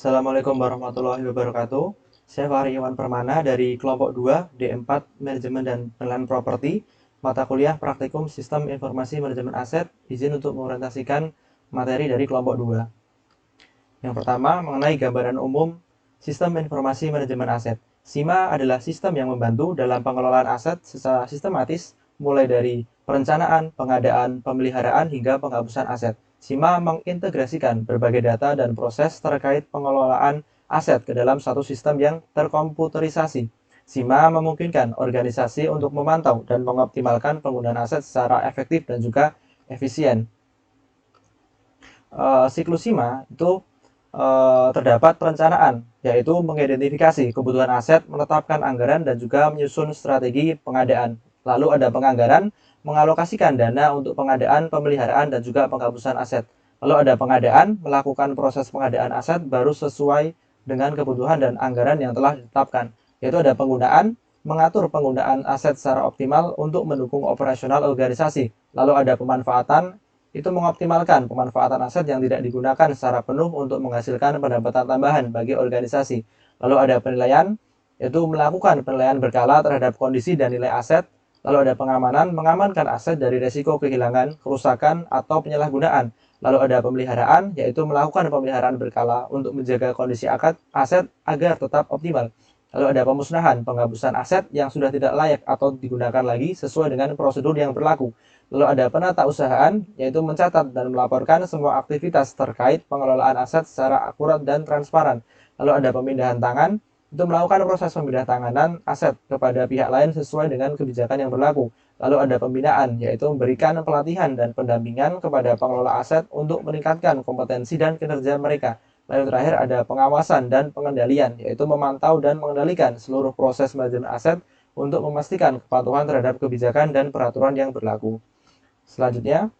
Assalamualaikum warahmatullahi wabarakatuh. Saya Fahri Iwan Permana dari kelompok 2 D4 Manajemen dan Pengelolaan Properti, mata kuliah Praktikum Sistem Informasi Manajemen Aset, izin untuk mengorientasikan materi dari kelompok 2. Yang pertama, mengenai gambaran umum Sistem Informasi Manajemen Aset. SIMA adalah sistem yang membantu dalam pengelolaan aset secara sistematis, mulai dari perencanaan, pengadaan, pemeliharaan, hingga penghapusan aset. SIMA mengintegrasikan berbagai data dan proses terkait pengelolaan aset ke dalam satu sistem yang terkomputerisasi. SIMA memungkinkan organisasi untuk memantau dan mengoptimalkan penggunaan aset secara efektif dan juga efisien. Siklus SIMA itu terdapat perencanaan, yaitu mengidentifikasi kebutuhan aset, menetapkan anggaran, dan juga menyusun strategi pengadaan. Lalu ada penganggaran, mengalokasikan dana untuk pengadaan, pemeliharaan, dan juga penghapusan aset. Lalu ada pengadaan, melakukan proses pengadaan aset baru sesuai dengan kebutuhan dan anggaran yang telah ditetapkan. Yaitu ada penggunaan, mengatur penggunaan aset secara optimal untuk mendukung operasional organisasi. Lalu ada pemanfaatan, itu mengoptimalkan pemanfaatan aset yang tidak digunakan secara penuh untuk menghasilkan pendapatan tambahan bagi organisasi. Lalu ada penilaian, yaitu melakukan penilaian berkala terhadap kondisi dan nilai aset. Lalu ada pengamanan, mengamankan aset dari risiko kehilangan, kerusakan, atau penyalahgunaan. Lalu ada pemeliharaan, yaitu melakukan pemeliharaan berkala untuk menjaga kondisi aset agar tetap optimal. Lalu ada pemusnahan, penghapusan aset yang sudah tidak layak atau digunakan lagi sesuai dengan prosedur yang berlaku. Lalu ada penata usahaan, yaitu mencatat dan melaporkan semua aktivitas terkait pengelolaan aset secara akurat dan transparan. Lalu ada pemindahan tangan, itu melakukan proses pemindahan tanganan aset kepada pihak lain sesuai dengan kebijakan yang berlaku. Lalu ada pembinaan, yaitu memberikan pelatihan dan pendampingan kepada pengelola aset untuk meningkatkan kompetensi dan kinerja mereka. Lalu terakhir ada pengawasan dan pengendalian, yaitu memantau dan mengendalikan seluruh proses manajemen aset untuk memastikan kepatuhan terhadap kebijakan dan peraturan yang berlaku. Selanjutnya,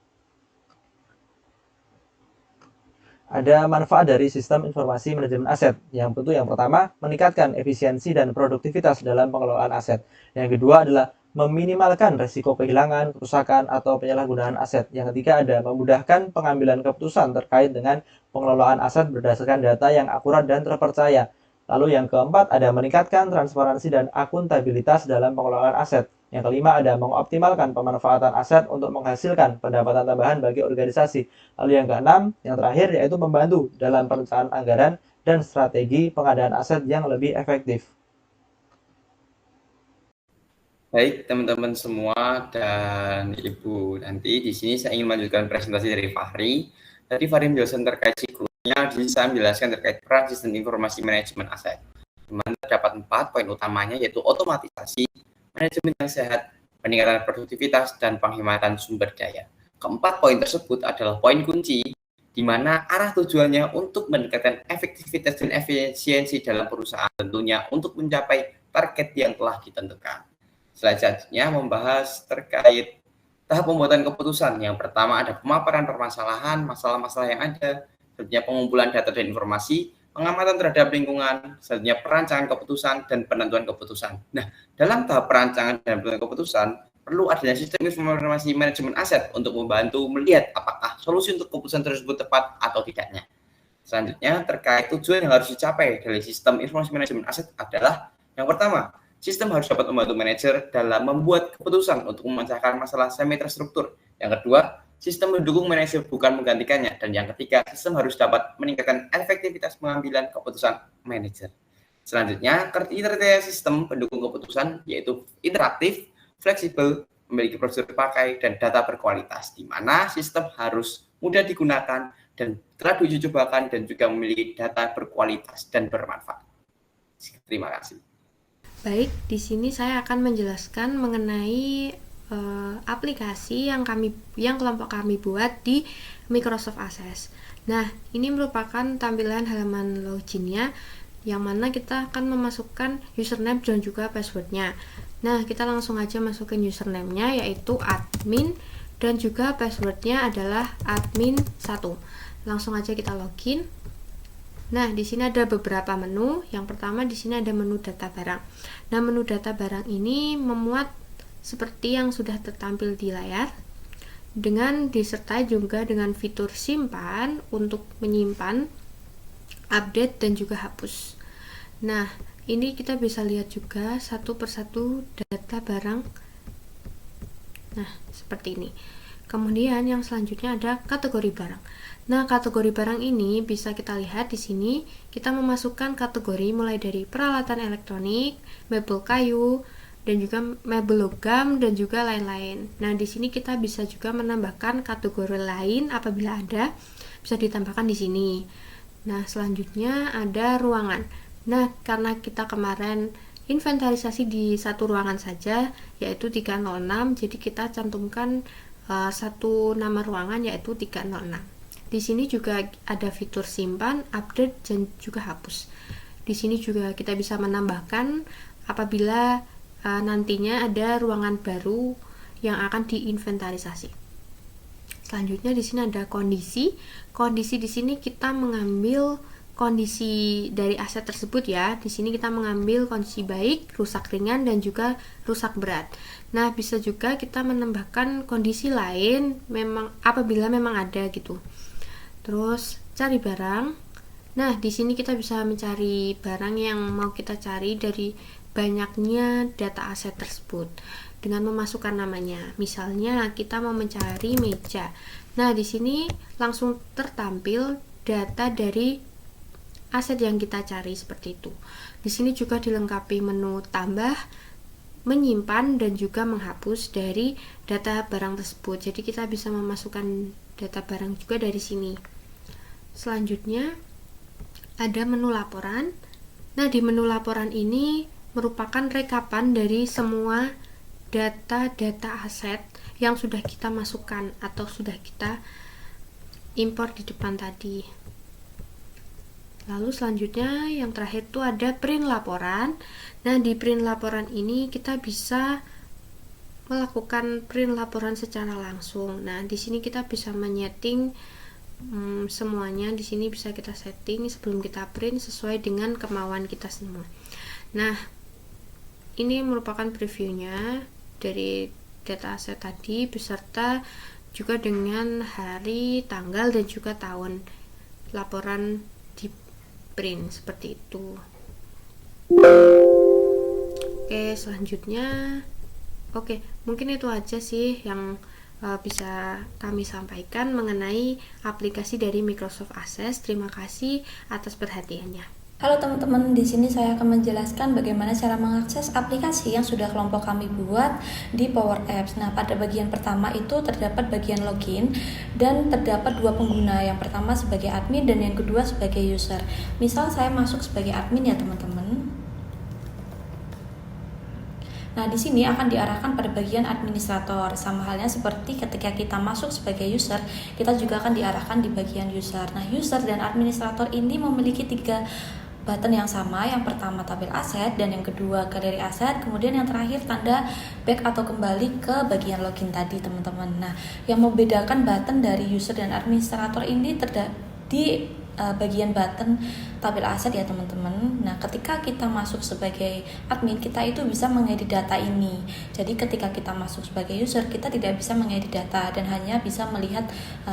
ada manfaat dari sistem informasi manajemen aset. Yang tentu yang pertama, meningkatkan efisiensi dan produktivitas dalam pengelolaan aset. Yang kedua adalah meminimalkan risiko kehilangan, kerusakan, atau penyalahgunaan aset. Yang ketiga ada memudahkan pengambilan keputusan terkait dengan pengelolaan aset berdasarkan data yang akurat dan terpercaya. Lalu yang keempat ada meningkatkan transparansi dan akuntabilitas dalam pengelolaan aset. Yang kelima ada mengoptimalkan pemanfaatan aset untuk menghasilkan pendapatan tambahan bagi organisasi. Lalu yang keenam, yang terakhir yaitu membantu dalam perencanaan anggaran dan strategi pengadaan aset yang lebih efektif. Baik, teman-teman semua dan Ibu nanti di sini saya ingin melanjutkan presentasi dari Fahri. Tadi Fahri menjelaskan terkait siklusnya, di sini saya menjelaskan terkait peran sistem informasi manajemen aset. Di mana terdapat 4 poin utamanya yaitu otomatisasi, manajemen yang sehat, peningkatan produktivitas, dan penghematan sumber daya. Keempat poin tersebut adalah poin kunci di mana arah tujuannya untuk meningkatkan efektivitas dan efisiensi dalam perusahaan tentunya untuk mencapai target yang telah ditentukan. Selanjutnya membahas terkait tahap pembuatan keputusan. Yang pertama ada pemaparan permasalahan, masalah-masalah yang ada, selanjutnya pengumpulan data dan informasi, pengamatan terhadap lingkungan, selanjutnya perancangan keputusan dan penentuan keputusan. Nah, dalam tahap perancangan dan penentuan keputusan, perlu adanya sistem informasi manajemen aset untuk membantu melihat apakah solusi untuk keputusan tersebut tepat atau tidaknya. Selanjutnya, terkait tujuan yang harus dicapai dari sistem informasi manajemen aset adalah yang pertama, sistem harus dapat membantu manajer dalam membuat keputusan untuk memecahkan masalah semi terstruktur. Yang kedua, sistem mendukung manajer bukan menggantikannya. Dan yang ketiga, sistem harus dapat meningkatkan efektivitas pengambilan keputusan manajer. Selanjutnya, kriteria sistem pendukung keputusan yaitu interaktif, fleksibel, memiliki prosedur pakai, dan data berkualitas, di mana sistem harus mudah digunakan dan telah diuji cobakan dan juga memiliki data berkualitas dan bermanfaat. Terima kasih. Baik, di sini saya akan menjelaskan mengenai aplikasi yang kelompok kami buat di Microsoft Access. Nah, ini merupakan tampilan halaman loginnya yang mana kita akan memasukkan username dan juga passwordnya. Nah, kita langsung aja masukin username-nya yaitu admin dan juga passwordnya adalah admin1. Langsung aja kita login. Nah, di sini ada beberapa menu. Yang pertama di sini ada menu data barang. Nah, menu data barang ini memuat seperti yang sudah tertampil di layar, dengan disertai juga dengan fitur simpan untuk menyimpan update dan juga hapus. Nah, ini kita bisa lihat juga satu persatu data barang. Nah, seperti ini. Kemudian yang selanjutnya ada kategori barang. Nah, kategori barang ini bisa kita lihat di sini. Kita memasukkan kategori mulai dari peralatan elektronik, mebel kayu, dan juga mebel logam dan juga lain-lain. Nah, di sini kita bisa juga menambahkan kategori lain apabila ada, bisa ditambahkan di sini. Nah, selanjutnya ada ruangan. Nah, karena kita kemarin inventarisasi di satu ruangan saja, yaitu 306, jadi kita cantumkan satu nama ruangan yaitu 306. Di sini juga ada fitur simpan, update, dan juga hapus. Di sini juga kita bisa menambahkan apabila nantinya ada ruangan baru yang akan diinventarisasi. Selanjutnya di sini ada kondisi. Kondisi di sini kita mengambil kondisi dari aset tersebut ya. Di sini kita mengambil kondisi baik, rusak ringan, dan juga rusak berat. Nah, bisa juga kita menambahkan kondisi lain apabila memang ada gitu. Terus cari barang. Nah, di sini kita bisa mencari barang yang mau kita cari dari banyaknya data aset tersebut dengan memasukkan namanya. Misalnya kita mau mencari meja. Nah, di sini langsung tertampil data dari aset yang kita cari seperti itu. Di sini juga dilengkapi menu tambah, menyimpan, dan juga menghapus dari data barang tersebut. Jadi kita bisa memasukkan data barang juga dari sini. Selanjutnya ada menu laporan. Nah, di menu laporan ini merupakan rekapan dari semua data-data aset yang sudah kita masukkan atau sudah kita import di depan tadi. Lalu selanjutnya yang terakhir itu ada print laporan. Nah, di print laporan ini kita bisa melakukan print laporan secara langsung. Nah, di sini kita bisa menyeting semuanya. Di sini bisa kita setting sebelum kita print sesuai dengan kemauan kita semua. Nah, ini merupakan previewnya dari data aset tadi beserta juga dengan hari, tanggal, dan juga tahun laporan di print seperti itu. Oke, selanjutnya mungkin itu aja sih yang bisa kami sampaikan mengenai aplikasi dari Microsoft Access. Terima kasih atas perhatiannya. Halo teman-teman, di sini saya akan menjelaskan bagaimana cara mengakses aplikasi yang sudah kelompok kami buat di Power Apps. Nah, pada bagian pertama itu terdapat bagian login dan terdapat dua pengguna. Yang pertama sebagai admin dan yang kedua sebagai user. Misal saya masuk sebagai admin ya teman-teman. Nah, di sini akan diarahkan pada bagian administrator. Sama halnya seperti ketika kita masuk sebagai user, kita juga akan diarahkan di bagian user. Nah, user dan administrator ini memiliki tiga button yang sama. Yang pertama tabel aset, dan yang kedua galeri aset, kemudian yang terakhir tanda back atau kembali ke bagian login tadi teman-teman. Nah, yang membedakan button dari user dan administrator ini di bagian button tabel aset ya teman-teman. Nah, ketika kita masuk sebagai admin, kita itu bisa mengedit data ini. Jadi ketika kita masuk sebagai user, kita tidak bisa mengedit data dan hanya bisa melihat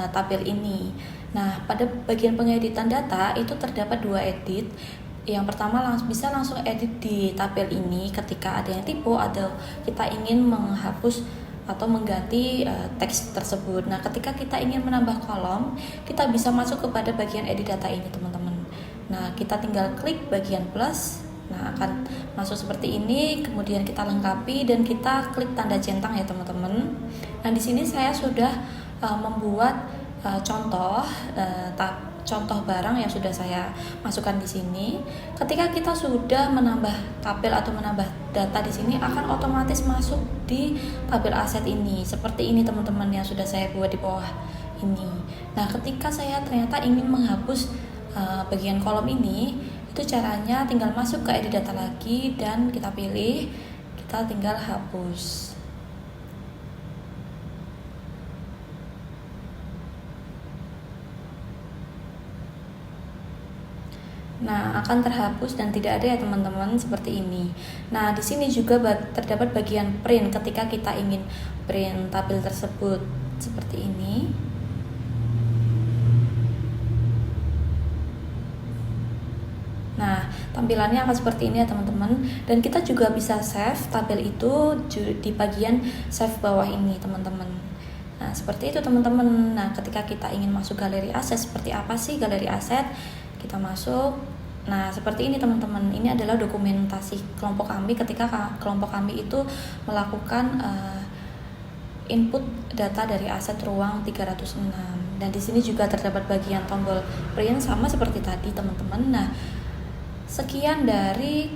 tabel ini. Nah, pada bagian pengeditan data itu terdapat dua edit. Yang pertama bisa langsung edit di tabel ini ketika ada yang typo atau kita ingin menghapus atau mengganti teks tersebut. Nah, ketika kita ingin menambah kolom, kita bisa masuk kepada bagian edit data ini, teman-teman. Nah, kita tinggal klik bagian plus. Nah, akan masuk seperti ini, kemudian kita lengkapi dan kita klik tanda centang ya, teman-teman. Nah, di sini saya sudah membuat contoh barang yang sudah saya masukkan di sini. Ketika kita sudah menambah tabel atau menambah data di sini, akan otomatis masuk di tabel aset ini. Seperti ini teman-teman yang sudah saya buat di bawah ini. Nah, ketika saya ternyata ingin menghapus bagian kolom ini, itu caranya tinggal masuk ke edit data lagi dan kita pilih, kita tinggal hapus. Nah, akan terhapus dan tidak ada ya teman-teman, seperti ini. Nah, di sini juga terdapat bagian print ketika kita ingin print tabel tersebut seperti ini. Tampilannya akan seperti ini ya teman-teman, dan kita juga bisa save tabel itu di bagian save bawah ini teman-teman. Nah seperti itu teman-teman. Nah ketika kita ingin masuk galeri aset, seperti apa sih galeri aset? Kita masuk. Nah seperti ini teman-teman, ini adalah dokumentasi kelompok kami ketika kelompok kami itu melakukan input data dari aset ruang 306. Dan di sini juga terdapat bagian tombol print sama seperti tadi teman-teman. Nah sekian dari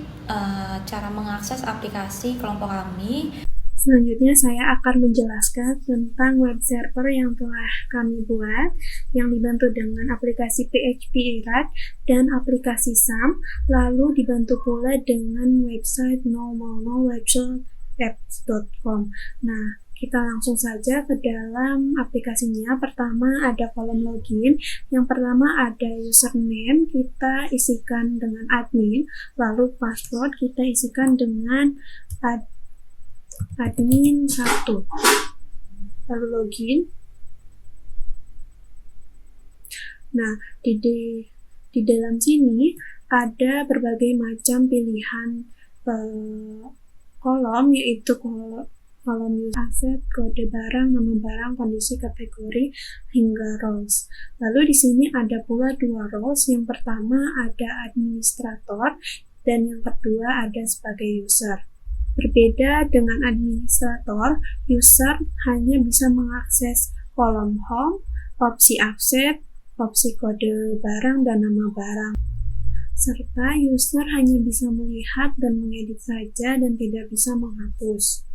cara mengakses aplikasi kelompok kami. Selanjutnya saya akan menjelaskan tentang web server yang telah kami buat, yang dibantu dengan aplikasi PHP Erat dan aplikasi SAM, lalu dibantu pula dengan website 000webshopapps.com. Nah, kita langsung saja ke dalam aplikasinya. Pertama ada kolom login. Yang pertama ada username, kita isikan dengan admin. Lalu password kita isikan dengan admin 1. Lalu login. Nah, di dalam sini ada berbagai macam pilihan kolom, yaitu kolom aset, kode barang, nama barang, kondisi, kategori, hingga roles. Lalu di sini ada pula 2 roles. Yang pertama ada administrator dan yang kedua ada sebagai user. Berbeda dengan administrator, user hanya bisa mengakses kolom home, opsi aset, opsi kode barang dan nama barang. Serta user hanya bisa melihat dan mengedit saja dan tidak bisa menghapus.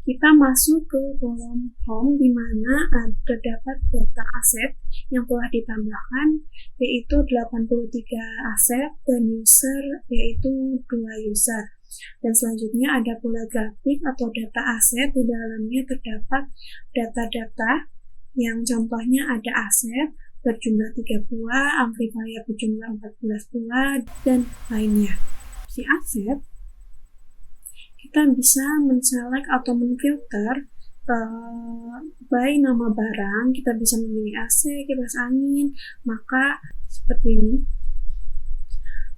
Kita masuk ke kolom home di mana terdapat data aset yang telah ditambahkan, yaitu 83 aset dan user yaitu 2 user. Dan selanjutnya ada pula grafik atau data aset. Di dalamnya terdapat data-data yang contohnya ada aset berjumlah 3 buah, amplifier berjumlah 14 buah, dan lainnya. Si aset kita bisa menselect atau menfilter by nama barang. Kita bisa memilih AC, kipas angin, maka seperti ini.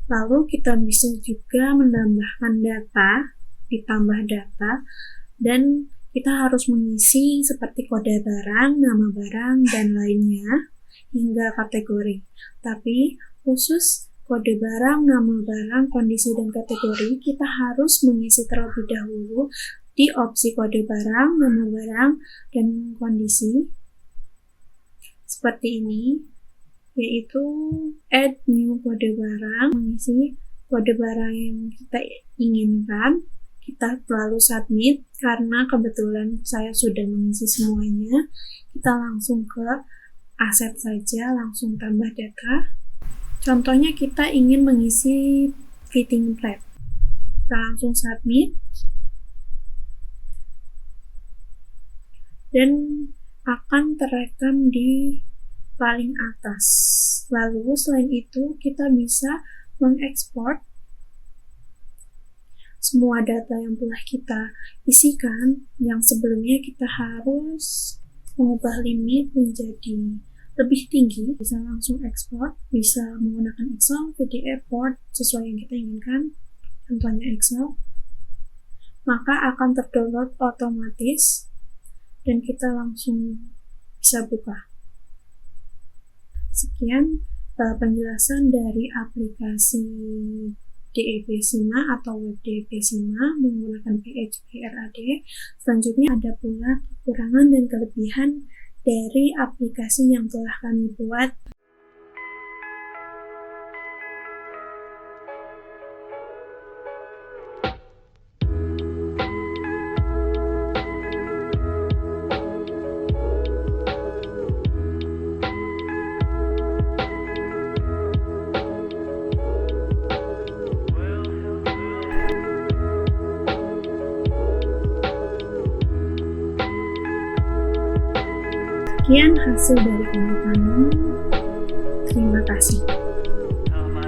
Lalu kita bisa juga menambahkan data, ditambah data, dan kita harus mengisi seperti kode barang, nama barang, dan lainnya, hingga kategori. Tapi khusus kode barang, nama barang, kondisi, dan kategori, kita harus mengisi terlebih dahulu di opsi kode barang, nama barang, dan kondisi. Seperti ini, yaitu add new kode barang, mengisi kode barang yang kita inginkan. Kita lalu submit, karena kebetulan saya sudah mengisi semuanya. Kita langsung ke aset saja, langsung tambah data. Contohnya kita ingin mengisi fitting plate. Kita langsung submit. Dan akan terekam di paling atas. Lalu selain itu kita bisa mengekspor semua data yang telah kita isikan, yang sebelumnya kita harus mengubah limit menjadi lebih tinggi. Bisa langsung ekspor, bisa menggunakan Excel, PDF, Word, sesuai yang kita inginkan, contohnya Excel, maka akan terdownload otomatis dan kita langsung bisa buka. Sekian penjelasan dari aplikasi DEP Sima atau web DEP Sima menggunakan PHP RAD. Selanjutnya ada pula kekurangan dan kelebihan dari aplikasi yang telah kami buat. Sekian hasil dari kami.